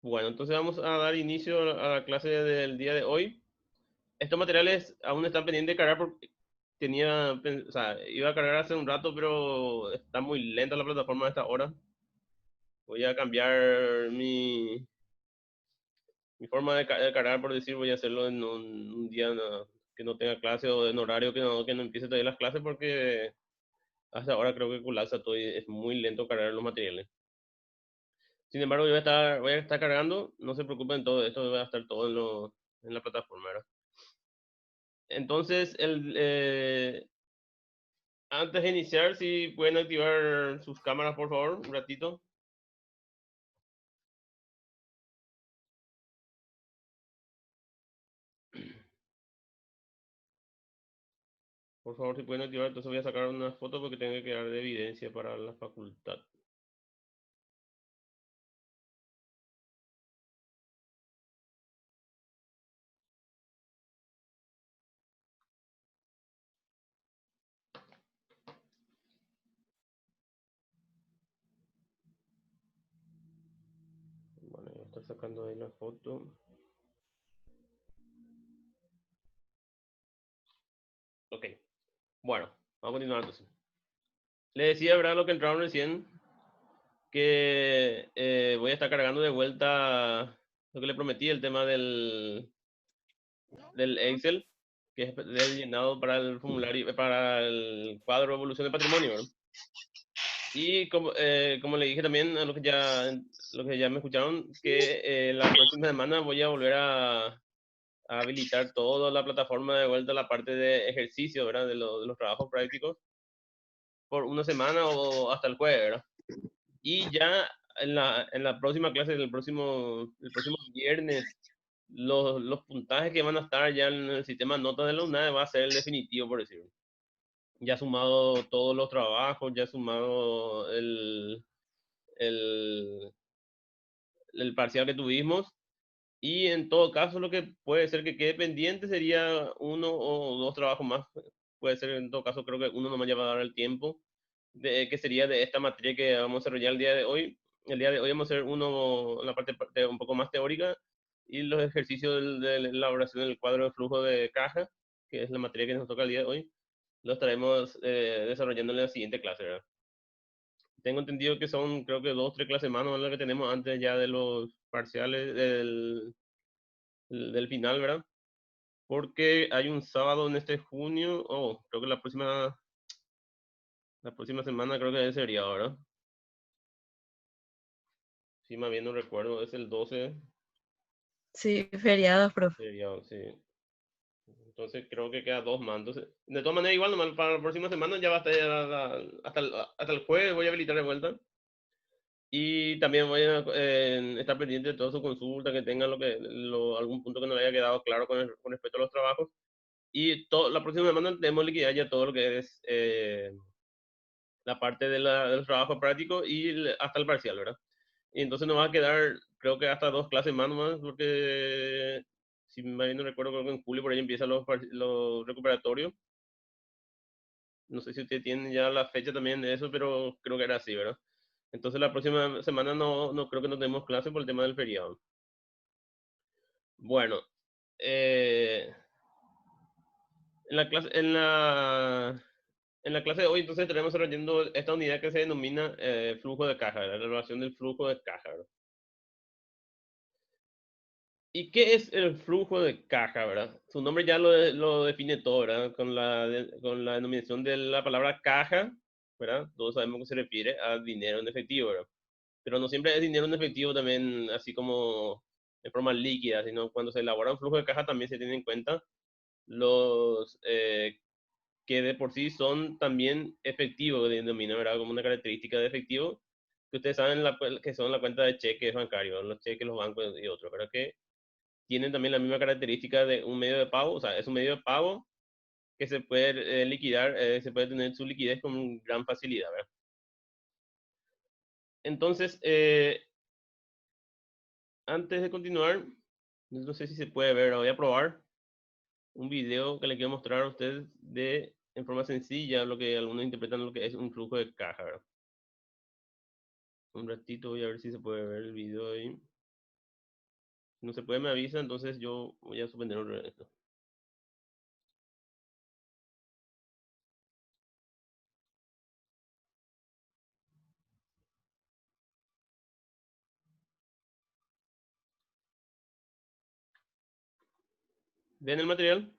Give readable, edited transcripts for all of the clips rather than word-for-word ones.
Bueno, entonces vamos a dar inicio a la clase del día de hoy. Estos materiales aún están pendientes de cargar porque o sea, iba a cargar hace un rato, pero está muy lenta la plataforma a esta hora. Voy a cambiar mi forma de cargar, por decir, voy a hacerlo en un día que no tenga clase o en horario que no empiece todavía las clases porque hasta ahora creo que colapsa todo y es muy lento cargar los materiales. Sin embargo, voy a estar cargando, no se preocupen, todo esto va a estar todo en la plataforma, ¿verdad? Entonces, antes de iniciar, si pueden activar sus cámaras, por favor, un ratito. Por favor, si pueden activar, entonces voy a sacar una foto porque tengo que quedar de evidencia para la facultad. Bueno, voy a estar sacando ahí la foto. Ok, bueno, vamos a continuar entonces. Le decía, ¿verdad? Lo que entraron recién, que voy a estar cargando de vuelta lo que le prometí, el tema del Excel, que es del llenado para el formulario, para el cuadro de evolución de patrimonio, ¿verdad? Y como le dije también a los que ya me escucharon, que la próxima semana voy a volver a habilitar toda la plataforma de vuelta a la parte de ejercicio, ¿verdad? De los trabajos prácticos por una semana o hasta el jueves, ¿verdad? Y ya en la próxima clase, el próximo viernes, los puntajes que van a estar ya en el sistema de notas de la UNAD va a ser el definitivo, por decirlo. Ya sumado todos los trabajos, ya sumado el, el parcial que tuvimos. Y en todo caso, lo que puede ser que quede pendiente sería uno o dos trabajos más. Puede ser, en todo caso, creo que uno nomás ya va a dar el tiempo, que sería de esta materia que vamos a desarrollar el día de hoy. El día de hoy vamos a hacer la parte un poco más teórica y los ejercicios de la elaboración del cuadro de flujo de caja, que es la materia que nos toca el día de hoy, lo estaremos desarrollando en la siguiente clase, ¿verdad? Tengo entendido que son, creo que dos, tres clases más, no es lo que tenemos antes ya de los parciales del final, ¿verdad? Porque hay un sábado en este junio, creo que la próxima semana creo que es feriado, ¿verdad? Sí, más bien no recuerdo, es el 12, Sí, feriados, profe. feriado, sí. Entonces creo que queda dos más. Entonces, de todas maneras, igual nomás para la próxima semana ya va a estar hasta el jueves voy a habilitar de vuelta. Y también voy a estar pendiente de toda su consulta, que tengan algún punto que no le haya quedado claro con respecto a los trabajos. Y la próxima semana tenemos liquidar ya todo lo que es la parte de los trabajos prácticos y hasta el parcial, ¿verdad? Y entonces nos va a quedar, creo que hasta dos clases más nomás, porque si mal no recuerdo, creo que en julio por ahí empiezan los recuperatorios. No sé si ustedes tienen ya la fecha también de eso, pero creo que era así, ¿verdad? Entonces la próxima semana no creo que no tenemos clase por el tema del feriado. Bueno, eh, en la clase de hoy entonces estaremos desarrollando esta unidad que se denomina flujo de caja, la relación del flujo de caja, ¿verdad? ¿Y qué es el flujo de caja, verdad? Su nombre ya lo define todo, ¿verdad? Con la denominación de la palabra caja, ¿verdad? Todos sabemos que se refiere a dinero en efectivo, ¿verdad? Pero no siempre es dinero en efectivo también, así como de forma líquida, sino cuando se elabora un flujo de caja también se tienen en cuenta los que de por sí son también efectivos, que denomina, ¿verdad? Como una característica de efectivo, que ustedes saben que son la cuenta de cheques bancarios, los cheques, los bancos y otros, ¿verdad? Que tienen también la misma característica de un medio de pago, o sea, es un medio de pago que se puede liquidar, se puede tener su liquidez con gran facilidad, ¿verdad? Entonces, antes de continuar, no sé si se puede ver, voy a probar un video que le quiero mostrar a ustedes en forma sencilla, lo que algunos interpretan lo que es un flujo de caja, ¿verdad? Un ratito voy a ver si se puede ver el video ahí. No se puede, me avisa, entonces yo voy a suspender esto. ¿Ven el material?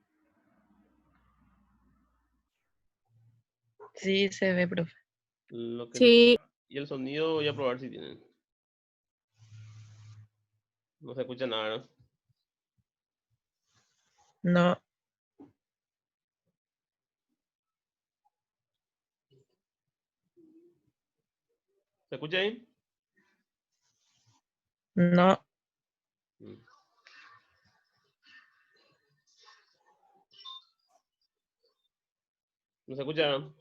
Sí, se ve, profe. Lo que Sí, y el sonido voy a probar si tienen. No se escucha nada, ¿no? No, ¿Se escucha ahí? no, Mm. ¿No se escucha? ¿No?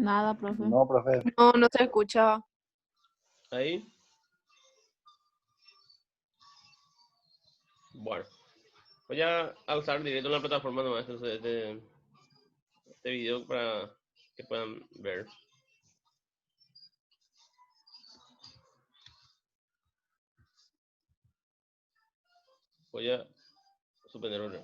nada, profe. No, profe. No, no se escucha. Ahí. Bueno, voy a alzar directo en la plataforma nomás este video para que puedan ver. Voy a suspender otra.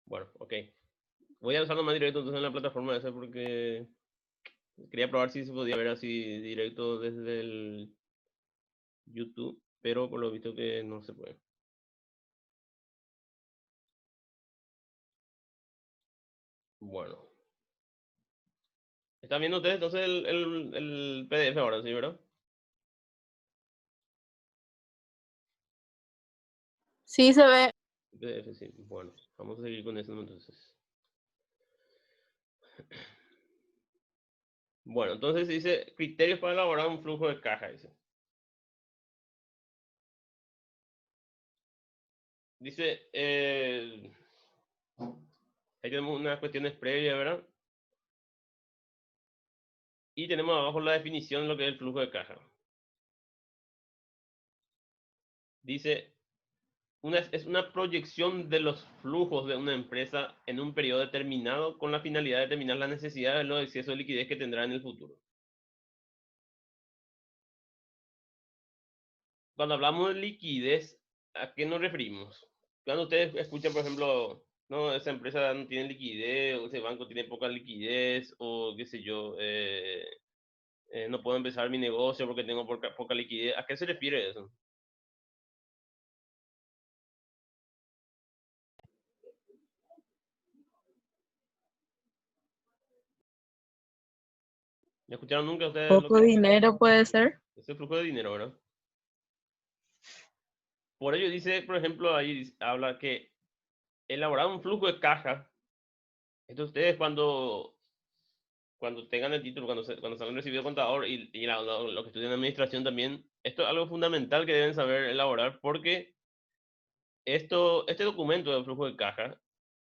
Bueno, ok. Voy a alzar nomás directo entonces en la plataforma esa porque quería probar si se podía ver así directo desde el YouTube, pero por lo visto que no se puede. Bueno. ¿Están viendo ustedes entonces el PDF ahora, sí, verdad? Sí se ve. PDF, sí. Bueno, vamos a seguir con eso entonces. Bueno, entonces dice criterios para elaborar un flujo de caja, dice. Dice, ahí tenemos unas cuestiones previas, ¿verdad? Y tenemos abajo la definición de lo que es el flujo de caja. Dice, es una proyección de los flujos de una empresa en un periodo determinado con la finalidad de determinar las necesidades de los excesos de liquidez que tendrá en el futuro. Cuando hablamos de liquidez, ¿a qué nos referimos? Cuando ustedes escuchan, por ejemplo, no, esa empresa no tiene liquidez, o ese banco tiene poca liquidez, o qué sé yo, no puedo empezar mi negocio porque tengo poca liquidez. ¿A qué se refiere eso? ¿Me escucharon nunca ustedes lo poco que dinero puede ser. es el flujo de dinero, verdad? Por ello dice, por ejemplo, ahí habla que elaborar un flujo de caja, esto ustedes cuando tengan el título, cuando salgan recibido contador y lo que estudian administración también, esto es algo fundamental que deben saber elaborar porque este documento de flujo de caja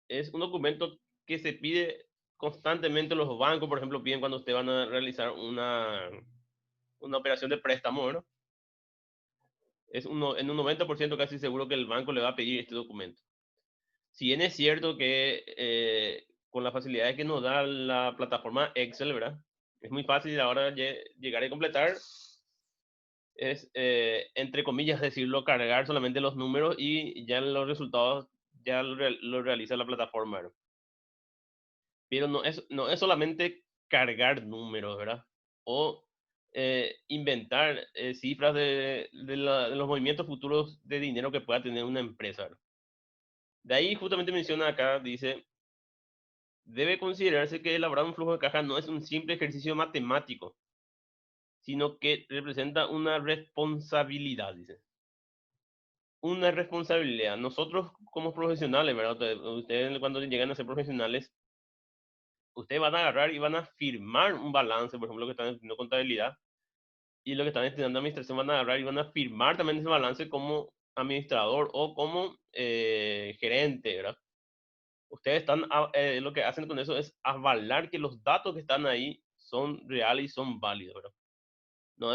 es un documento que se pide constantemente los bancos, por ejemplo, piden cuando ustedes van a realizar una operación de préstamo, ¿no? En un 90% casi seguro que el banco le va a pedir este documento. Si bien es cierto que con las facilidades que nos da la plataforma Excel, ¿verdad? Es muy fácil ahora llegar a completar. Es, entre comillas, decirlo, cargar solamente los números y ya los resultados ya lo realiza la plataforma, ¿verdad? Pero no es solamente cargar números, ¿verdad? O inventar cifras de los movimientos futuros de dinero que pueda tener una empresa, ¿verdad? De ahí justamente menciona acá, dice, debe considerarse que elaborar un flujo de caja no es un simple ejercicio matemático, sino que representa una responsabilidad, dice. Una responsabilidad. Nosotros como profesionales, ¿verdad? Ustedes cuando llegan a ser profesionales, ustedes van a agarrar y van a firmar un balance, por ejemplo, lo que están haciendo contabilidad, y lo que están estudiando administración van a agarrar y van a firmar también ese balance como administrador o como gerente, ¿verdad? Ustedes están, lo que hacen con eso es avalar que los datos que están ahí son reales y son válidos, ¿verdad? No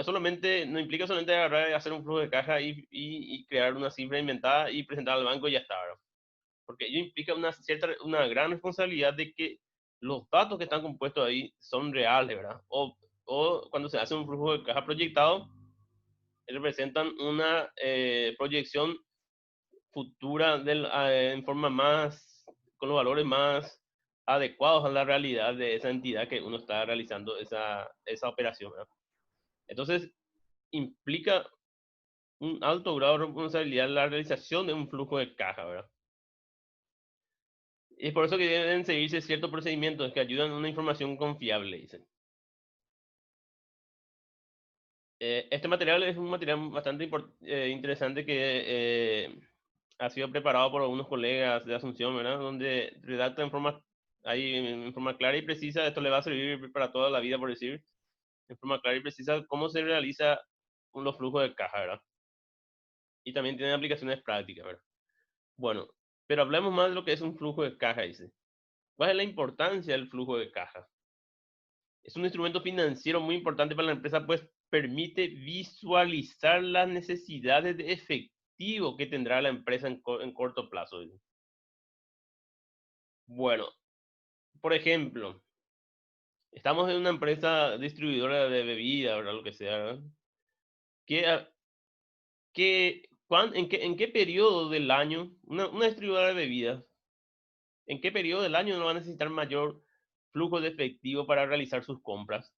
implica solamente agarrar y hacer un flujo de caja y crear una cifra inventada y presentar al banco y ya está, ¿verdad? Porque ello implica una gran responsabilidad de que los datos que están compuestos ahí son reales, ¿verdad? O cuando se hace un flujo de caja proyectado, representan una proyección futura en forma con los valores más adecuados a la realidad de esa entidad que uno está realizando esa operación, ¿verdad? Entonces, implica un alto grado de responsabilidad la realización de un flujo de caja, ¿verdad? Y es por eso que deben seguirse ciertos procedimientos que ayudan a una información confiable, dicen. Este material es un material bastante interesante que ha sido preparado por algunos colegas de Asunción, ¿verdad? Donde redacta en forma clara y precisa. Esto le va a servir para toda la vida, por decir, en forma clara y precisa, cómo se realiza los flujos de caja, ¿verdad? Y también tiene aplicaciones prácticas, ¿verdad? Bueno, pero hablemos más de lo que es un flujo de caja, dice. ¿Cuál es la importancia del flujo de caja? Es un instrumento financiero muy importante para la empresa, pues permite visualizar las necesidades de efectivo que tendrá la empresa en corto plazo. Bueno, por ejemplo, estamos en una empresa distribuidora de bebidas, ¿verdad? Lo que sea, ¿verdad? ¿Qué, en qué periodo del año, una distribuidora de bebidas, en qué periodo del año no va a necesitar mayor flujo de efectivo para realizar sus compras?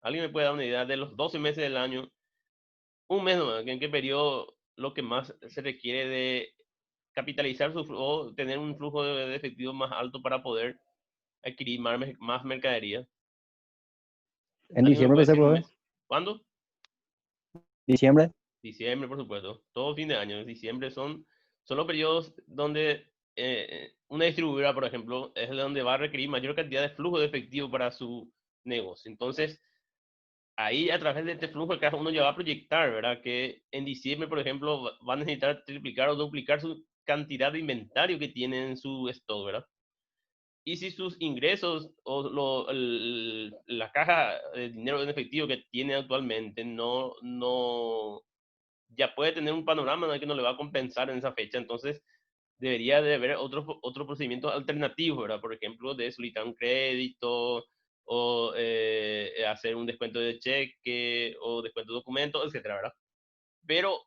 ¿Alguien me puede dar una idea de los 12 meses del año? Un mes nomás, ¿en qué periodo lo que más se requiere de capitalizar o tener un flujo de efectivo más alto para poder adquirir más mercadería? En ¿Alguien me diciembre, puede pensé, decir un profe. mes? ¿Cuándo? Diciembre. Diciembre, por supuesto. Todo fin de año. Diciembre son los periodos donde una distribuidora, por ejemplo, es donde va a requerir mayor cantidad de flujo de efectivo para su negocio. Entonces, ahí a través de este flujo de caja uno ya va a proyectar, ¿verdad? Que en diciembre, por ejemplo, va a necesitar triplicar o duplicar su cantidad de inventario que tiene en su stock, ¿verdad? Y si sus ingresos o la caja de dinero en efectivo que tiene actualmente ya puede tener un panorama en el que no le va a compensar en esa fecha, entonces debería de haber otro procedimiento alternativo, ¿verdad? Por ejemplo, de solicitar un crédito o hacer un descuento de cheque o descuento de documento, etcétera, ¿verdad? Pero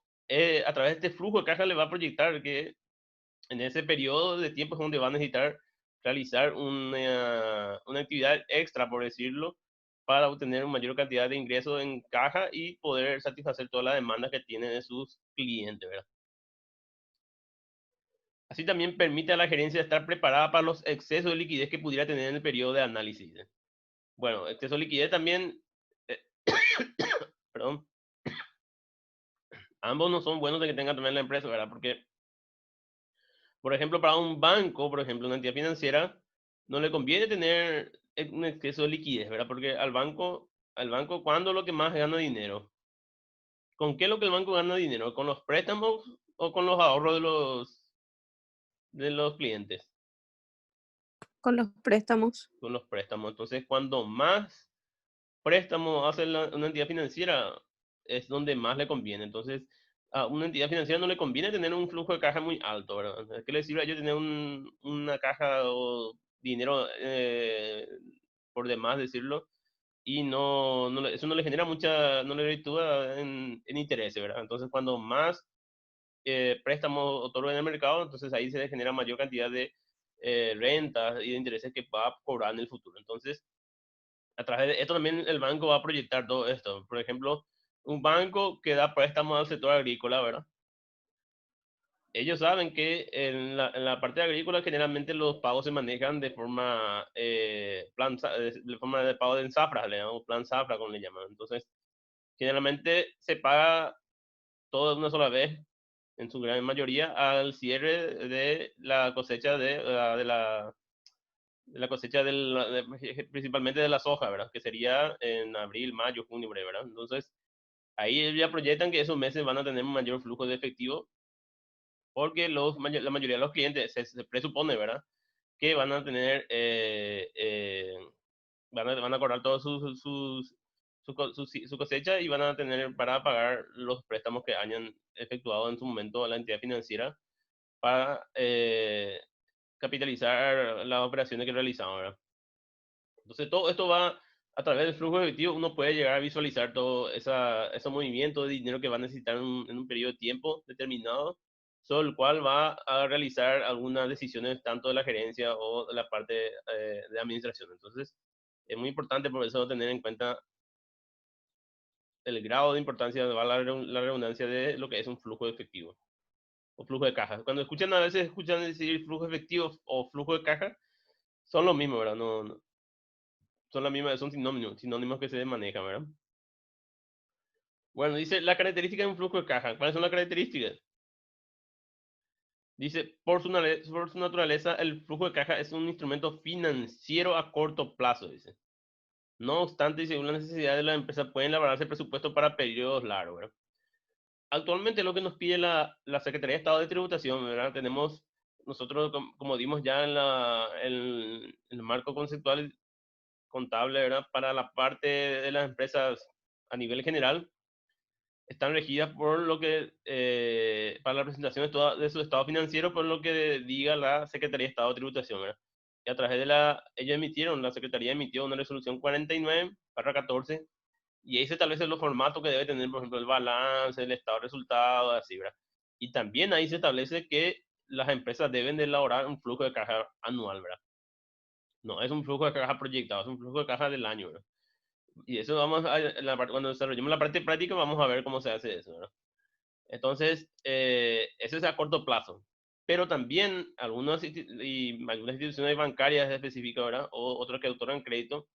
a través de este flujo de caja le va a proyectar que en ese periodo de tiempo es donde va a necesitar realizar una actividad extra, por decirlo, para obtener una mayor cantidad de ingresos en caja y poder satisfacer toda la demanda que tienen de sus clientes, ¿verdad? Así también permite a la gerencia estar preparada para los excesos de liquidez que pudiera tener en el periodo de análisis. Bueno, exceso de liquidez también, eh, perdón, ambos no son buenos de que tenga también la empresa, ¿verdad? Porque, por ejemplo, para un banco, por ejemplo, una entidad financiera, no le conviene tener un exceso de liquidez, ¿verdad? Porque al banco, ¿cuándo es lo que más gana dinero? ¿Con qué es lo que el banco gana dinero? ¿Con los préstamos o con los ahorros de los clientes? Con los préstamos. Con los préstamos. Entonces, cuando más préstamos hace una entidad financiera, es donde más le conviene. Entonces, a una entidad financiera no le conviene tener un flujo de caja muy alto, ¿verdad? ¿Qué le sirve a ellos tener una caja o dinero por demás, decirlo? Y eso no le genera no le reditúa en intereses, ¿verdad? Entonces, cuando más préstamos otorga en el mercado, entonces ahí se le genera mayor cantidad de rentas y de intereses que va a cobrar en el futuro. Entonces, a través de esto también el banco va a proyectar todo esto. Por ejemplo, un banco que da préstamos al sector agrícola, ¿verdad? Ellos saben que en la parte agrícola generalmente los pagos se manejan de forma, de forma de pago en zafra, le llamamos plan zafra, como le llaman. Entonces, generalmente se paga todo de una sola vez, en su gran mayoría, al cierre de la cosecha de la cosecha principalmente de la soja, ¿verdad? Que sería en abril, mayo, junio, ¿verdad? Entonces, ahí ellos ya proyectan que esos meses van a tener un mayor flujo de efectivo porque la mayoría de los clientes se presupone, ¿verdad? Que van a tener van a cobrar toda su cosecha y van a tener para pagar los préstamos que hayan efectuado en su momento a la entidad financiera para capitalizar las operaciones que realizaban, ¿verdad? Entonces todo esto va a través del flujo de efectivo, uno puede llegar a visualizar todo ese movimiento de dinero que va a necesitar en un periodo de tiempo determinado, sobre el cual va a realizar algunas decisiones tanto de la gerencia o de la parte de administración. Entonces es muy importante por eso tener en cuenta el grado de importancia, la redundancia de lo que es un flujo de efectivo o flujo de caja. Cuando escuchan, a veces escuchan decir flujo de efectivo o flujo de caja, son lo mismo, ¿verdad? Son la misma, son sinónimos que se manejan, ¿verdad? Bueno, dice la característica de un flujo de caja. ¿Cuáles son las características? Dice, por su naturaleza, el flujo de caja es un instrumento financiero a corto plazo, dice. No obstante, y según las necesidades de la empresa, pueden elaborarse presupuestos para periodos largos, ¿verdad? Actualmente lo que nos pide la Secretaría de Estado de Tributación, ¿verdad? Tenemos, nosotros, como dimos ya en el marco conceptual contable, ¿verdad? Para la parte de las empresas a nivel general, están regidas por lo que, para la presentación de su estado financiero, por lo que diga la Secretaría de Estado de Tributación, ¿verdad? Y a través de la Secretaría emitió una resolución 49/14, y ahí se establecen los formatos que debe tener, por ejemplo, el balance, el estado de resultados, así, ¿verdad? Y también ahí se establece que las empresas deben de elaborar un flujo de caja anual, ¿verdad? No es un flujo de caja proyectado, es un flujo de caja del año, ¿verdad? Y eso vamos a, cuando desarrollemos la parte práctica, vamos a ver cómo se hace eso, ¿verdad? Entonces, eso es a corto plazo. Pero también algunas instituciones bancarias específicas, ¿verdad? O otras que otorgan crédito,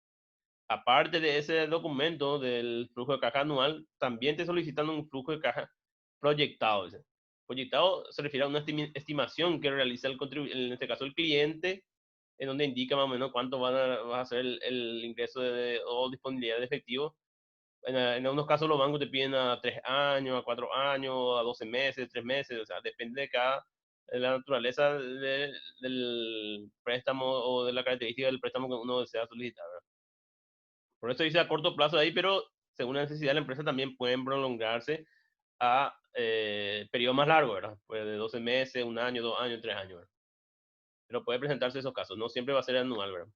aparte de ese documento del flujo de caja anual, también te solicitan un flujo de caja proyectado. ¿Sí? Proyectado se refiere a una estimación que realiza en este caso el cliente, en donde indica más o menos cuánto va a ser el ingreso o disponibilidad de efectivo. En algunos casos los bancos te piden a 3 años, a 4 años, a 12 meses, 3 meses, o sea, depende de la naturaleza del préstamo o de la característica del préstamo que uno desea solicitar, ¿verdad? Por eso dice a corto plazo ahí, pero según la necesidad de la empresa también pueden prolongarse a periodos más largos, ¿verdad? Pues de 12 meses, 1 año, 2 años, 3 años, ¿verdad? Pero puede presentarse esos casos, no siempre va a ser anual, ¿verdad?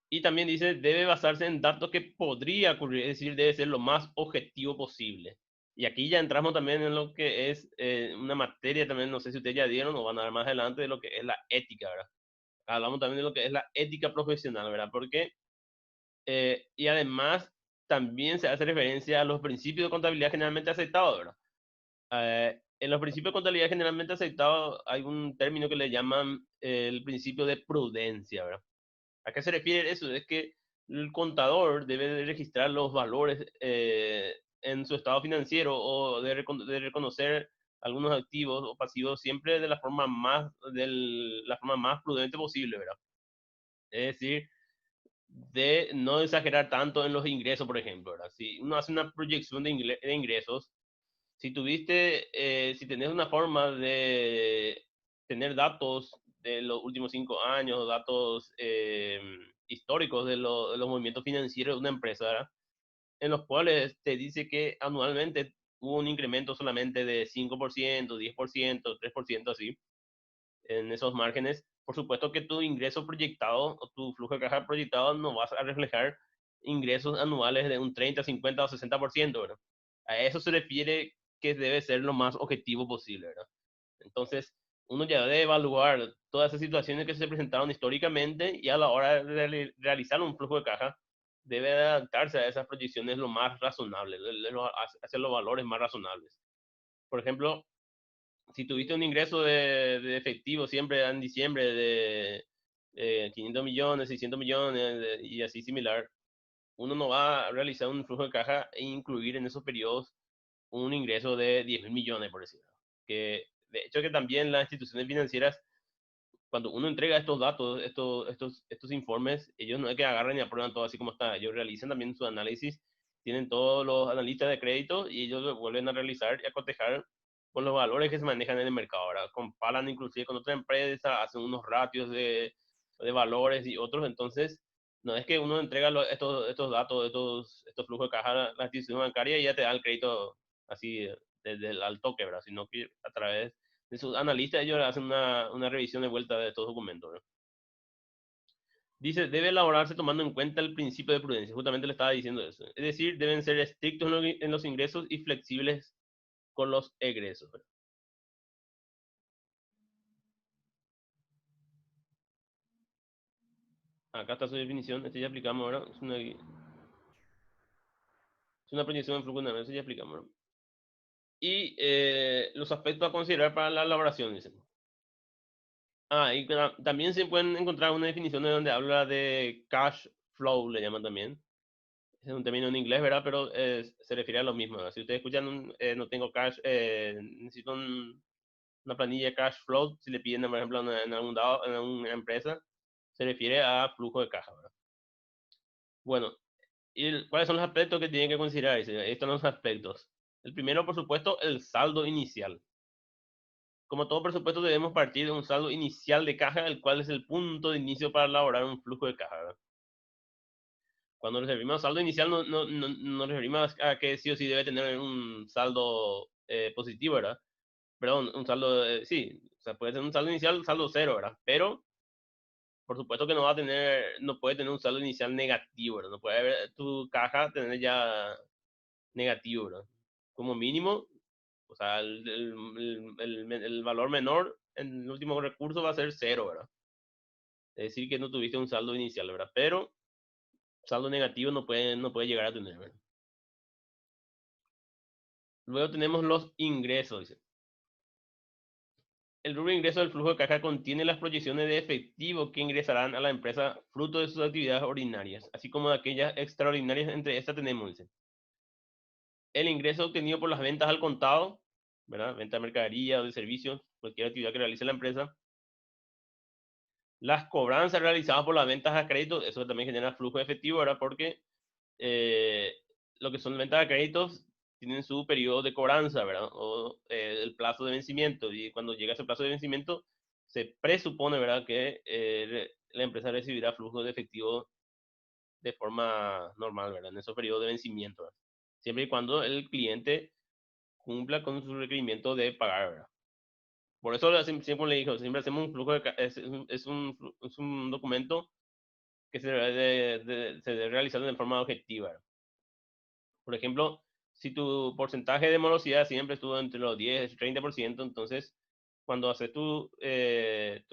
Y también dice, debe basarse en datos que podría ocurrir, es decir, debe ser lo más objetivo posible. Y aquí ya entramos también en lo que es una materia también, no sé si ustedes ya dieron o van a ver más adelante, de lo que es la ética, ¿verdad? Hablamos también de lo que es la ética profesional, ¿verdad? Porque, y además, también se hace referencia a los principios de contabilidad generalmente aceptados, ¿verdad? En los principios de contabilidad generalmente aceptados hay un término que le llaman el principio de prudencia, ¿verdad? ¿A qué se refiere eso? Es que el contador debe de registrar los valores en su estado financiero o de reconocer algunos activos o pasivos siempre de la forma más prudente posible, ¿verdad? Es decir, de no exagerar tanto en los ingresos, por ejemplo, ¿verdad? Si uno hace una proyección de ingresos, si tenés una forma de tener datos de los últimos 5 años, datos históricos de los movimientos financieros de una empresa, ¿verdad? En los cuales te dice que anualmente hubo un incremento solamente de 5%, 10%, 3%, así, en esos márgenes, por supuesto que tu ingreso proyectado o tu flujo de caja proyectado no vas a reflejar ingresos anuales de un 30, 50 o 60%, ¿verdad? A eso se refiere que debe ser lo más objetivo posible, ¿verdad? Entonces, uno ya debe evaluar todas esas situaciones que se presentaron históricamente y a la hora de realizar un flujo de caja, debe adaptarse a esas proyecciones lo más razonable, hacer los valores más razonables. Por ejemplo, si tuviste un ingreso de efectivo siempre en diciembre de 500 millones, 600 millones y así similar, uno no va a realizar un flujo de caja e incluir en esos periodos un ingreso de 10 mil millones, por decirlo. Que de hecho que también las instituciones financieras, cuando uno entrega estos datos, estos informes, ellos no es que agarren y aprueban todo así como está, ellos realizan también su análisis, tienen todos los analistas de crédito y ellos lo vuelven a realizar y a cotejar con los valores que se manejan en el mercado. Ahora comparan inclusive con otra empresa, hacen unos ratios de valores y otros, entonces No es que uno entrega estos datos, estos flujos de caja a la institución bancaria y ya te da el crédito así desde al toque, ¿verdad? Sino que a través de sus analistas ellos hacen una revisión de vuelta de estos documentos, ¿verdad? Dice, debe elaborarse tomando en cuenta el principio de prudencia. Justamente le estaba diciendo eso. Es decir, deben ser estrictos en los ingresos y flexibles con los egresos, ¿verdad? Acá está su definición. Este ya aplicamos ahora. Es una proyección de flujo de dinero. Este ya aplicamos, ¿verdad? Y los aspectos a considerar para la elaboración, dicen. Y también se pueden encontrar una definición de donde habla de cash flow, le llaman también. Es un término en inglés, ¿verdad? Pero se refiere a lo mismo, ¿verdad? Si ustedes escuchan, no tengo cash, necesito una planilla de cash flow, si le piden, por ejemplo, en algún dado, en una empresa, se refiere a flujo de caja, ¿verdad? Bueno, ¿y cuáles son los aspectos que tienen que considerar? Estos son los aspectos. El primero, por supuesto, el saldo inicial. Como todo presupuesto, debemos partir de un saldo inicial de caja, el cual es el punto de inicio para elaborar un flujo de caja, ¿verdad? Cuando nos referimos a saldo inicial, no nos referimos a que sí o sí debe tener un saldo positivo, ¿verdad? Perdón, un saldo, sí, o sea, puede tener un saldo inicial, saldo cero, ¿verdad? Pero, por supuesto que no puede tener un saldo inicial negativo, ¿verdad? No puede haber tu caja tener ya negativo, ¿verdad? Como mínimo, o sea, el valor menor en el último recurso va a ser cero, ¿verdad? Es decir, que no tuviste un saldo inicial, ¿verdad? Pero saldo negativo no puede llegar a tener, ¿verdad? Luego tenemos los ingresos, dice. El rubro de ingreso del flujo de caja contiene las proyecciones de efectivo que ingresarán a la empresa fruto de sus actividades ordinarias, así como de aquellas extraordinarias. Entre estas tenemos, dice, el ingreso obtenido por las ventas al contado, ¿verdad? Venta de mercadería o de servicios, cualquier actividad que realice la empresa. Las cobranzas realizadas por las ventas a crédito, eso también genera flujo de efectivo, ¿verdad? Porque eh, lo que son ventas a créditos tienen su periodo de cobranza, ¿verdad? O el plazo de vencimiento. Y cuando llega ese plazo de vencimiento, se presupone, ¿verdad?, que la empresa recibirá flujo de efectivo de forma normal, ¿verdad? En esos periodos de vencimiento, ¿verdad? Siempre y cuando el cliente cumpla con su requerimiento de pagar, ¿verdad? Por eso siempre le digo, siempre hacemos un flujo es un documento que se debe realizar de forma objetiva, ¿verdad? Por ejemplo, si tu porcentaje de morosidad siempre estuvo entre los 10 y 30%, entonces cuando haces tu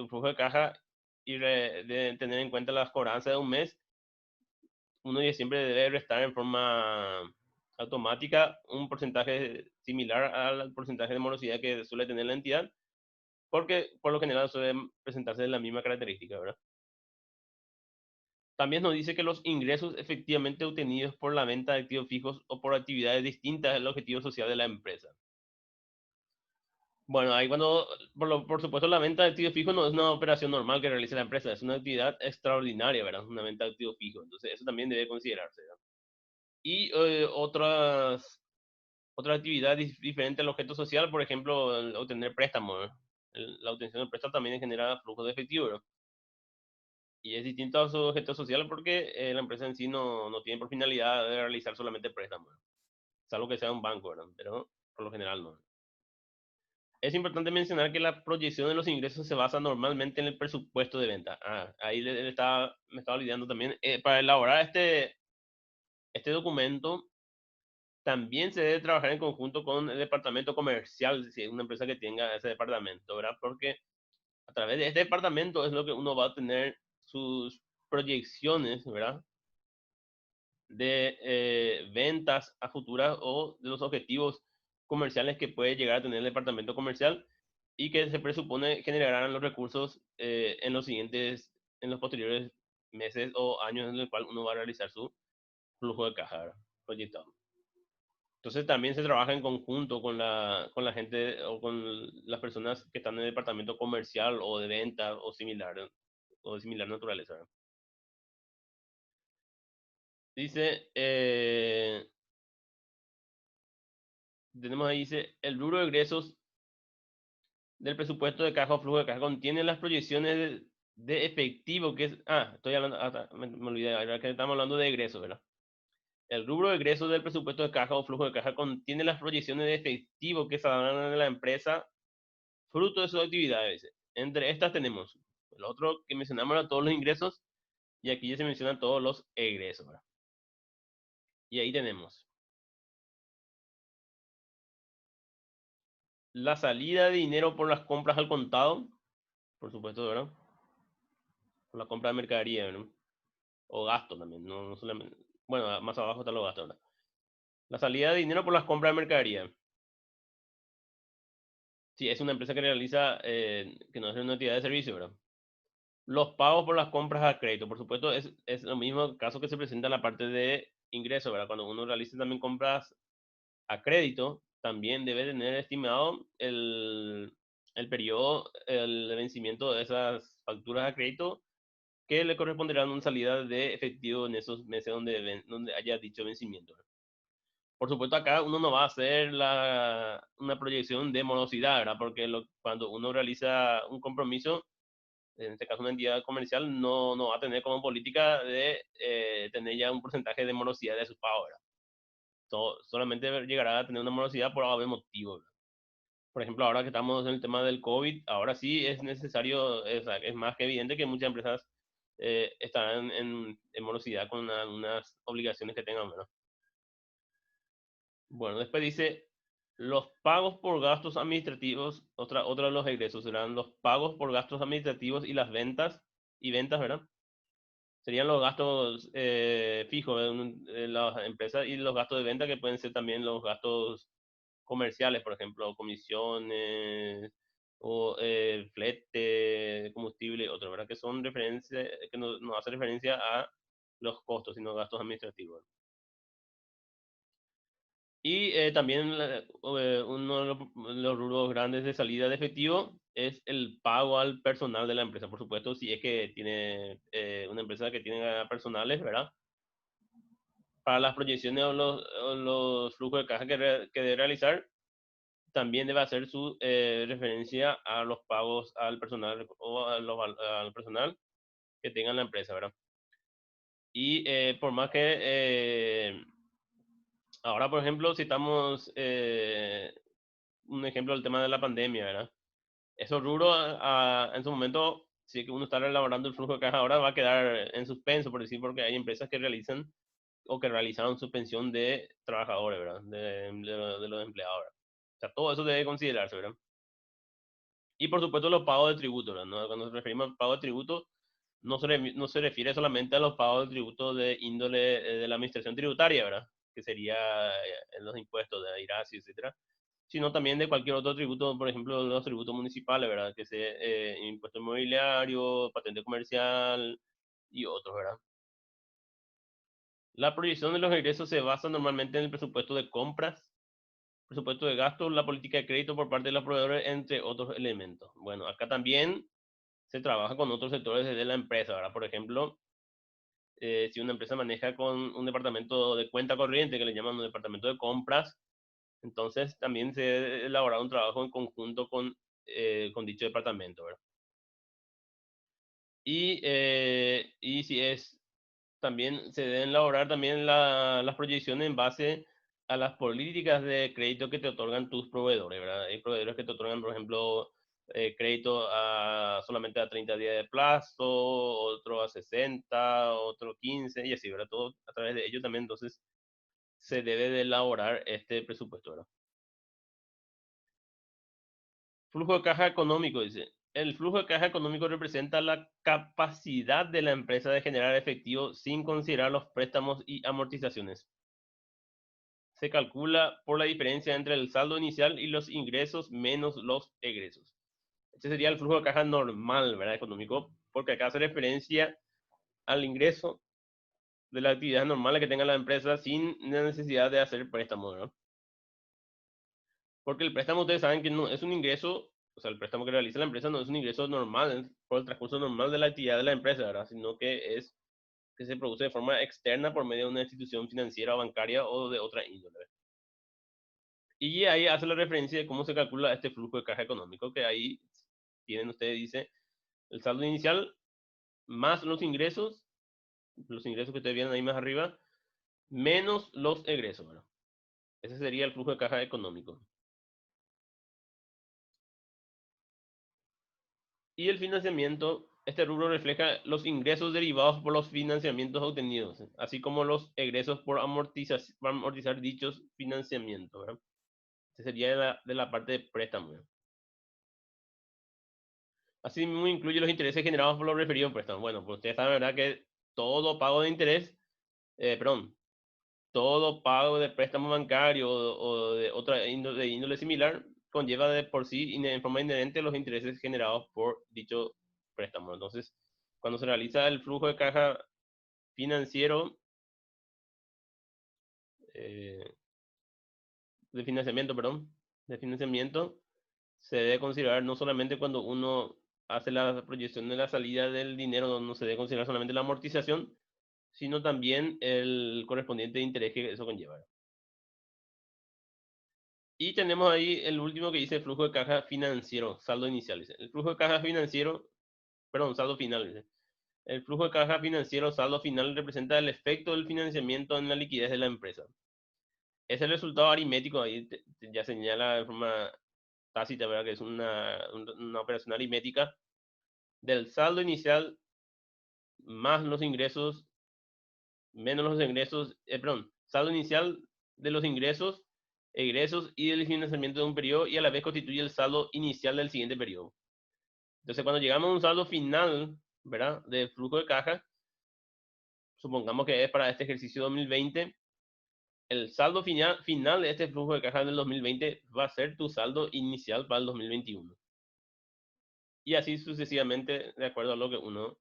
flujo de caja y de tener en cuenta las cobranzas de un mes, uno ya siempre debe restar en forma automática un porcentaje similar al porcentaje de morosidad que suele tener la entidad, porque por lo general suelen presentarse de la misma característica, ¿verdad? También nos dice que los ingresos efectivamente obtenidos por la venta de activos fijos o por actividades distintas del objetivo social de la empresa. Bueno, ahí por supuesto, la venta de activos fijos no es una operación normal que realice la empresa, es una actividad extraordinaria, ¿verdad? Una venta de activos fijos, entonces eso también debe considerarse, ¿verdad? Y otras actividades diferentes al objeto social, por ejemplo, obtener préstamos, ¿verdad? La obtención de préstamo también genera flujo de efectivo, ¿verdad? Y es distinto a su objeto social porque la empresa en sí no tiene por finalidad de realizar solamente préstamos, ¿verdad? Salvo que sea un banco, ¿verdad? Pero por lo general no. Es importante mencionar que la proyección de los ingresos se basa normalmente en el presupuesto de venta. Ahí me estaba olvidando también. Para elaborar este documento, también se debe trabajar en conjunto con el departamento comercial, si es una empresa que tenga ese departamento, ¿verdad? Porque a través de este departamento es lo que uno va a tener sus proyecciones, ¿verdad? De ventas a futuras o de los objetivos comerciales que puede llegar a tener el departamento comercial y que se presupone generarán los recursos en los posteriores meses o años en el cual uno va a realizar su flujo de caja, ¿verdad? Proyectado. Entonces también se trabaja en conjunto con la gente o con las personas que están en el departamento comercial o de venta o de similar naturaleza, ¿verdad? Dice, tenemos ahí, dice, el rubro de egresos del presupuesto de caja o flujo de caja contiene las proyecciones de efectivo que es... estoy hablando... me olvidé, ahora que estamos hablando de egresos, ¿verdad? El rubro de egresos del presupuesto de caja o flujo de caja contiene las proyecciones de efectivo que saldrán de la empresa fruto de sus actividades. Entre estas tenemos el otro que mencionamos era todos los ingresos y aquí ya se mencionan todos los egresos, ¿verdad? Y ahí tenemos la salida de dinero por las compras al contado, por supuesto, ¿verdad? Por la compra de mercadería, ¿verdad? O gasto también, no solamente... Bueno, más abajo están los gastos, ¿verdad? La salida de dinero por las compras de mercadería. Sí, es una empresa que realiza, que no es una entidad de servicio, ¿verdad? Los pagos por las compras a crédito, por supuesto, es lo mismo caso que se presenta en la parte de ingreso, ¿verdad? Cuando uno realiza también compras a crédito, también debe tener estimado el periodo, el vencimiento de esas facturas a crédito que le corresponderán una salida de efectivo en esos meses donde haya dicho vencimiento. Por supuesto, acá uno no va a hacer una proyección de morosidad, ¿verdad? Porque cuando uno realiza un compromiso, en este caso una entidad comercial, no va a tener como política de tener ya un porcentaje de morosidad de sus pagos, ¿verdad? Solamente llegará a tener una morosidad por algún motivo, ¿verdad? Por ejemplo, ahora que estamos en el tema del COVID, ahora sí es necesario, es más que evidente que muchas empresas estarán en morosidad con unas obligaciones que tengan, ¿verdad? Bueno, después dice, los pagos por gastos administrativos, otra de los egresos serán los pagos por gastos administrativos y las ventas, ¿verdad? Serían los gastos fijos de las empresas y los gastos de venta que pueden ser también los gastos comerciales, por ejemplo, comisiones o flete, combustible, otro, ¿verdad? Que son referencias, que no hace referencia a los costos, sino gastos administrativos. Y también uno de los rubros grandes de salida de efectivo es el pago al personal de la empresa. Por supuesto, si es que tiene una empresa que tiene personales, ¿verdad? Para las proyecciones o los flujos de caja que debe realizar, también debe hacer su referencia a los pagos al personal o al personal que tenga la empresa, ¿verdad? Y por más que ahora, por ejemplo, si estamos un ejemplo del tema de la pandemia, ¿verdad? Esos rubros en su momento, si es que uno está elaborando el flujo de caja ahora, va a quedar en suspenso, por decir, porque hay empresas que realizan o que realizaron suspensión de trabajadores, ¿verdad? De los empleados, ¿verdad? O sea, todo eso debe considerarse, ¿verdad? Y por supuesto los pagos de tributo, ¿verdad? ¿No? Cuando nos referimos al pago de tributo, no se refiere solamente a los pagos de tributo de índole de la administración tributaria, ¿verdad? Que sería los impuestos de IRAS, etcétera, sino también de cualquier otro tributo, por ejemplo, los tributos municipales, ¿verdad? Que sea impuesto inmobiliario, patente comercial y otros, ¿verdad? La proyección de los ingresos se basa normalmente en el presupuesto de compras, presupuesto de gastos, la política de crédito por parte de los proveedores, entre otros elementos. Bueno, acá también se trabaja con otros sectores de la empresa, ¿verdad? Por ejemplo, si una empresa maneja con un departamento de cuenta corriente, que le llaman un departamento de compras, entonces también se debe elaborar un trabajo en conjunto con dicho departamento, ¿verdad? Y si es, también se deben elaborar también las proyecciones en base a las políticas de crédito que te otorgan tus proveedores, ¿verdad? Hay proveedores que te otorgan, por ejemplo, crédito solamente a 30 días de plazo, otro a 60, otro 15 y así, ¿verdad? Todo a través de ello también, entonces, se debe de elaborar este presupuesto, ¿verdad? Flujo de caja económico, dice. El flujo de caja económico representa la capacidad de la empresa de generar efectivo sin considerar los préstamos y amortizaciones. Se calcula por la diferencia entre el saldo inicial y los ingresos menos los egresos. Este sería el flujo de caja normal, ¿verdad? Económico, porque acá hace referencia al ingreso de la actividad normal que tenga la empresa sin la necesidad de hacer préstamos, ¿no? Porque el préstamo, ustedes saben que no es un ingreso, o sea, el préstamo que realiza la empresa no es un ingreso normal, por el transcurso normal de la actividad de la empresa, ¿verdad? Sino que es que se produce de forma externa por medio de una institución financiera o bancaria o de otra índole. Y ahí hace la referencia de cómo se calcula este flujo de caja económico, que ahí tienen ustedes, dice, el saldo inicial más los ingresos que ustedes vienen ahí más arriba, menos los egresos, ¿verdad? Ese sería el flujo de caja económico. Y el financiamiento, este rubro refleja los ingresos derivados por los financiamientos obtenidos, así como los egresos por amortizar dichos financiamientos, ¿verdad? Este sería de la parte de préstamo, ¿verdad? Asimismo, incluye los intereses generados por los referidos préstamos. Bueno, pues ustedes saben, ¿verdad?, que todo pago de interés, todo pago de préstamo bancario o de otra índole similar conlleva de por sí en forma inherente los intereses generados por dicho préstamo. Entonces, cuando se realiza el flujo de caja financiero, de financiamiento, se debe considerar no solamente cuando uno hace la proyección de la salida del dinero, no se debe considerar solamente la amortización, sino también el correspondiente interés que eso conlleva. Y tenemos ahí el último que dice flujo de caja financiero, saldo inicial. Dice. El flujo de caja financiero, perdón, saldo final. Dice. El flujo de caja financiero, saldo final, representa el efecto del financiamiento en la liquidez de la empresa. Es el resultado aritmético, ahí ya señala de forma tácita, ¿verdad?, que es una operación aritmética del saldo inicial más los ingresos, menos los ingresos, saldo inicial de los ingresos, egresos y del financiamiento de un periodo y a la vez constituye el saldo inicial del siguiente periodo. Entonces, cuando llegamos a un saldo final, ¿verdad?, de flujo de caja, supongamos que es para este ejercicio 2020, el saldo final de este flujo de caja del 2020 va a ser tu saldo inicial para el 2021. Y así sucesivamente, de acuerdo a lo que uno,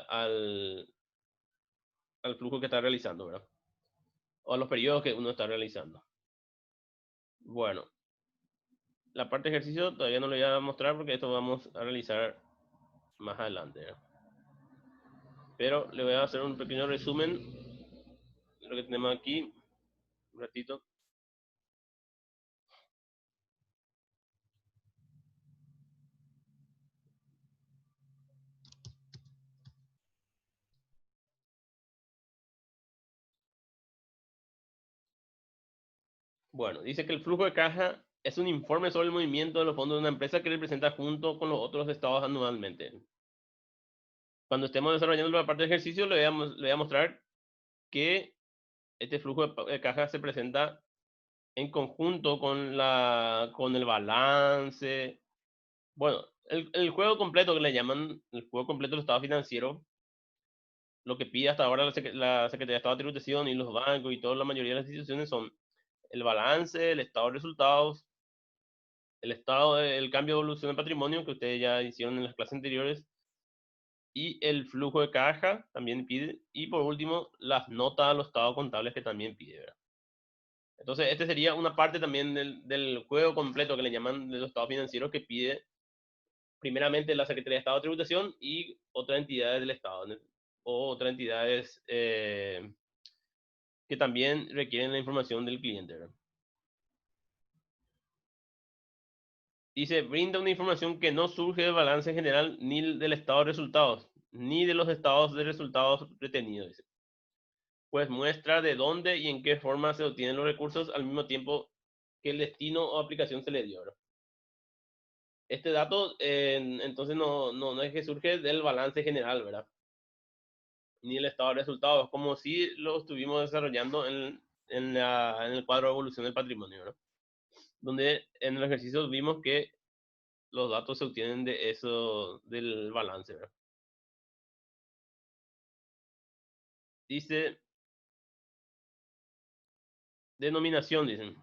al flujo que está realizando, ¿verdad? O a los periodos que uno está realizando. Bueno, la parte de ejercicio todavía no lo voy a mostrar porque esto vamos a realizar más adelante, ¿verdad? Pero le voy a hacer un pequeño resumen de lo que tenemos aquí. Un ratito. Bueno, dice que el flujo de caja es un informe sobre el movimiento de los fondos de una empresa que representa junto con los otros estados anualmente. Cuando estemos desarrollando la parte de ejercicio, le voy a mostrar que este flujo de caja se presenta en conjunto con el balance. Bueno, el juego completo que le llaman, el juego completo del estado financiero, lo que pide hasta ahora la Secretaría de Estado de Tributación y los bancos y toda la mayoría de las instituciones son el balance, el estado de resultados, el cambio de evolución de patrimonio que ustedes ya hicieron en las clases anteriores, y el flujo de caja también pide, y por último, las notas a los estados contables que también pide, ¿verdad? Entonces, este sería una parte también del juego completo que le llaman de los estados financieros que pide primeramente la Secretaría de Estado de Tributación y otras entidades del Estado, ¿no? O otras entidades que también requieren la información del cliente, ¿verdad? Dice, brinda una información que no surge del balance general ni del estado de resultados, ni de los estados de resultados retenidos. Dice. Pues muestra de dónde y en qué forma se obtienen los recursos al mismo tiempo que el destino o aplicación se le dio, ¿verdad? Este dato, entonces, no es que surge del balance general, ¿verdad? Ni el estado de resultados, como si lo estuvimos desarrollando en el cuadro de evolución del patrimonio, ¿verdad? Donde en el ejercicio vimos que los datos se obtienen de eso, del balance, ¿verdad? Dice, denominación, dicen.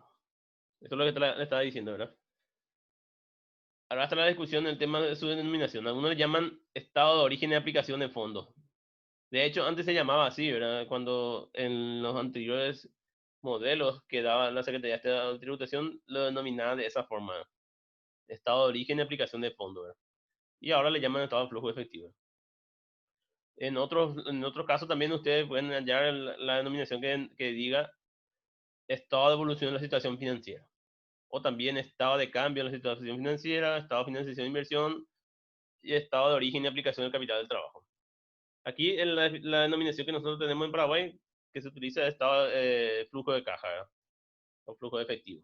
Eso es lo que le estaba diciendo, ¿verdad? Ahora está la discusión del tema de su denominación. Algunos le llaman estado de origen y aplicación de fondos. De hecho, antes se llamaba así, ¿verdad? Cuando en los anteriores modelos que daba la Secretaría de Tributación lo denominaba de esa forma. Estado de origen y aplicación de fondos, ¿verdad? Y ahora le llaman estado de flujo efectivo. En otros casos también ustedes pueden hallar la denominación que diga estado de evolución de la situación financiera. O también estado de cambio en la situación financiera, estado de financiación de inversión y estado de origen y aplicación del capital del trabajo. Aquí en la denominación que nosotros tenemos en Paraguay, que se utiliza está flujo de caja, ¿verdad? O flujo de efectivo.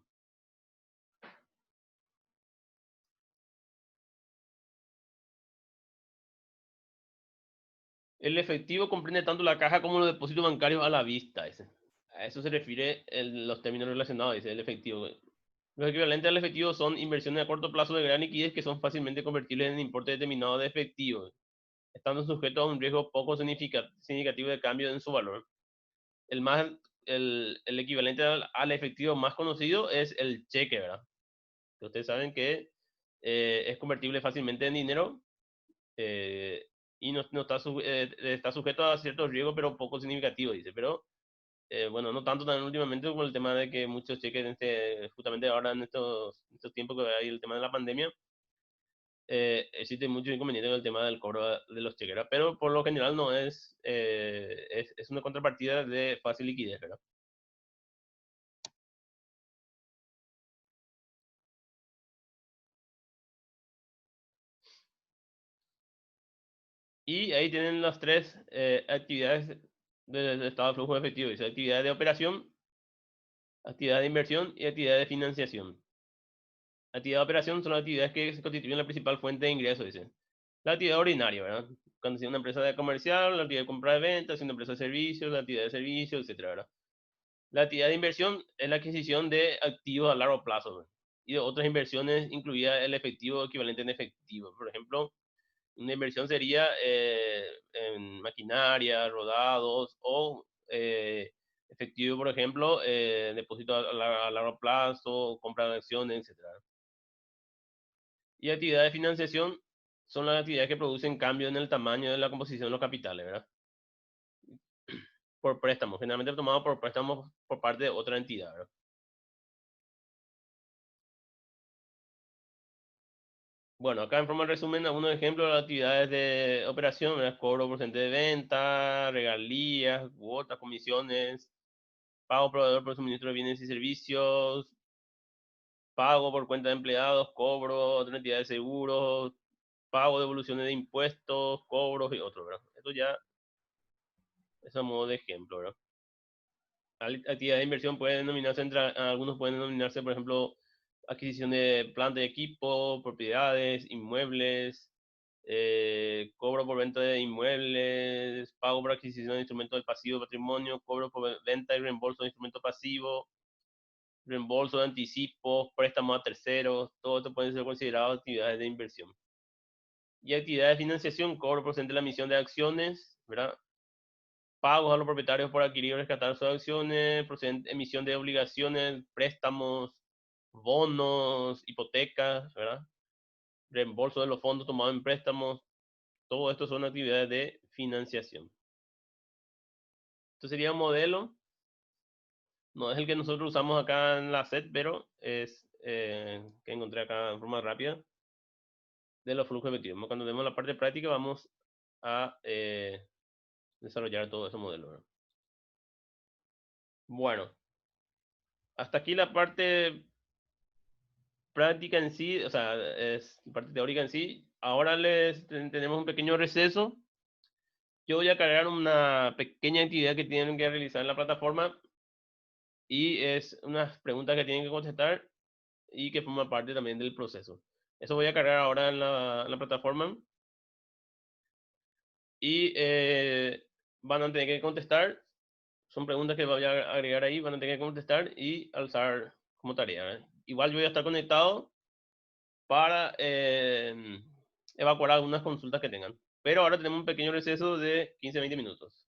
El efectivo comprende tanto la caja como los depósitos bancarios a la vista. A eso se refiere los términos relacionados, dice el efectivo. Los equivalentes al efectivo son inversiones a corto plazo de gran liquidez que son fácilmente convertibles en importe determinado de efectivo, estando sujetos a un riesgo poco significativo de cambio en su valor. El equivalente al efectivo más conocido es el cheque, ¿verdad? Que ustedes saben que es convertible fácilmente en dinero y no está sujeto a ciertos riesgos, pero poco significativo, dice. Pero bueno, no tanto también últimamente con el tema de que muchos cheques, justamente ahora en estos tiempos que hay el tema de la pandemia, existe mucho inconveniente con el tema del cobro de los cheques, ¿verdad? Pero por lo general no es una contrapartida de fácil liquidez, ¿verdad? Y ahí tienen las tres actividades del estado de flujo de efectivo. Dice actividad de operación, actividad de inversión y actividad de financiación. Actividad de operación son las actividades que se constituyen la principal fuente de ingreso, dice. La actividad ordinaria, ¿verdad? Cuando es una empresa de comercial, la actividad de compra de ventas, una empresa de servicios, la actividad de servicios, etcétera, ¿verdad? La actividad de inversión es la adquisición de activos a largo plazo, ¿verdad? Y de otras inversiones, incluida el efectivo equivalente en efectivo. Por ejemplo, una inversión sería en maquinaria, rodados o efectivo, por ejemplo, depósito a largo plazo, compra de acciones, etc. Y actividades de financiación son las actividades que producen cambio en el tamaño de la composición de los capitales, ¿verdad? Por préstamos, generalmente tomado por préstamos por parte de otra entidad, ¿verdad? Bueno, acá en forma de resumen, algunos ejemplos de las actividades de operación, ¿verdad? Cobro porcentaje de venta, regalías, cuotas, comisiones, pago proveedor por suministro de bienes y servicios, pago por cuenta de empleados, cobro, otra entidad de seguros, pago de devoluciones de impuestos, cobros y otros, ¿verdad? Esto ya es a modo de ejemplo, ¿verdad? Actividad de inversión puede denominarse, algunos pueden denominarse, por ejemplo, adquisición de planta de equipo, propiedades, inmuebles, cobro por venta de inmuebles, pago por adquisición de instrumentos del pasivo de patrimonio, cobro por venta y reembolso de instrumentos pasivos, reembolso de anticipos, préstamos a terceros, todo esto pueden ser considerados actividades de inversión. Y actividades de financiación, cobro procedente de la emisión de acciones, ¿verdad? Pagos a los propietarios por adquirir o rescatar sus acciones, procedente emisión de obligaciones, préstamos, bonos, hipotecas, ¿verdad? Reembolso de los fondos tomados en préstamos, todo esto son actividades de financiación. Esto sería un modelo, no es el que nosotros usamos acá en la SED, pero es que encontré acá en forma rápida de los flujos efectivos. Cuando vemos la parte práctica vamos a desarrollar todo ese modelo, ¿verdad? Bueno, hasta aquí la parte práctica en sí, o sea, es parte teórica en sí. Ahora tenemos un pequeño receso. Yo voy a cargar una pequeña actividad que tienen que realizar en la plataforma y es unas preguntas que tienen que contestar y que forma parte también del proceso. Eso voy a cargar ahora en la plataforma y van a tener que contestar. Son preguntas que voy a agregar ahí, van a tener que contestar y alzar como tarea, ¿eh? Igual yo voy a estar conectado para evacuar algunas consultas que tengan. Pero ahora tenemos un pequeño receso de 15-20 minutos.